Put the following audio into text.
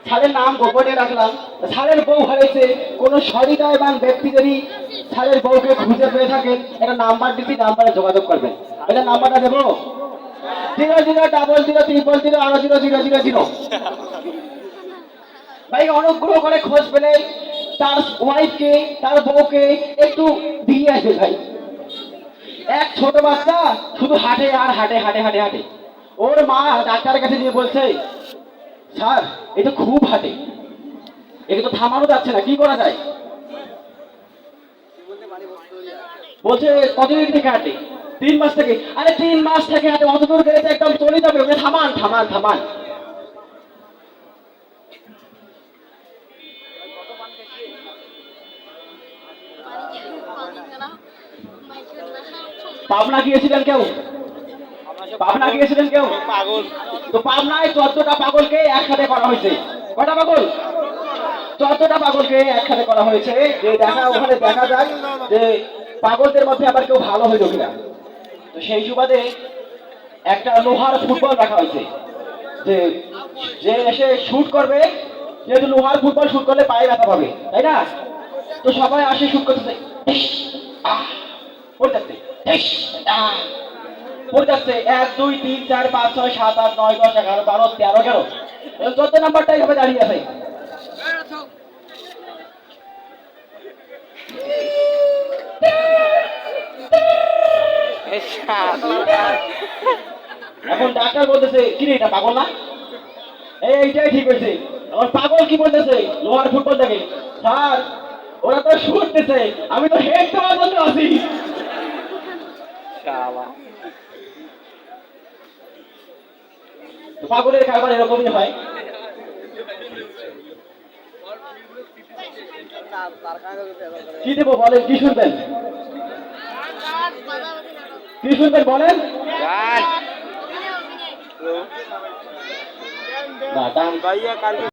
স্যারের নাম গোপনে রাখলাম। স্যারের বউ হারিয়েছে, কোনো সহৃদয়বান ব্যক্তি যদি স্যারের বউকে খুঁজে পেয়ে থাকেন, একটা নাম্বার দিচ্ছি, নাম্বারে যোগাযোগ করবেন। এটা নাম্বারটা দেবো 000000 আরো 0000। ভাই অনুগ্রহ করে খোঁজ পেলে তার ওয়াইফকে, তার বউকে একটু দিয়ে আসবে ভাই। এক ছোট বাচ্চা শুধু হাঁটে আর হাঁটে হাঁটে হাঁটে হাঁটে। ওর মা ডাক্তারের কাছে নিয়ে বলছে, স্যার এ তো খুব হাঁটে, একে তো থামানো যাচ্ছে না, কি করা যায়? বলছে কতদিন থেকে হাঁটে? 3 মাস থেকে। আরে 3 মাস থেকে হাঁটে, অত দূর গেলে তো একদম চলে যাবে, ওকে থামান থামান থামান। পাবনা গিয়েছিলেন কেউ? পাবনা গিয়েছিলেন কেউ? পাগল। তো পাবনায় 14টা পাগলকে একসাথে করা হয়েছে। কটা পাগল? 14টা পাগলকে একসাথে করা হয়েছে, যে ওখানে দেখা যায় যে পাগলদের মধ্যে আবার কেউ ভালো হইল কিনা। তো সেই সুবাদে একটা লোহার ফুটবল রাখা হয়েছে, যে যে এসে শুট করবে, যেহেতু লোহার ফুটবল শুট করলে পায়ে ব্যথা পাবে, তাই না? তো সবাই আসে শুট করতেছে, পড়ে যাচ্ছে, পড়ে যাচ্ছে। 1 2 3 4 5 6 7 8 9 10 11 12 13 11, 14 নাম্বারটাই হবে দাঁড়িয়ে আছে। এখন ডাক্তার বলতেছে, কি রে এটা পাগল না? এইটাই ঠিক হয়েছে। আমার পাগল কি বলতেছে লোহার ফুটবল দেখে, স্যার ওরা তো শুটতেছে, আমি তো হেড দেওয়ার জন্য আছি। তো পাগলের কারবার এরকমই হয়। কি দেবো বলেন, কি শুনবেন? কি শুনবেন বলেন? গান। না, গান ভাইয়া কালকে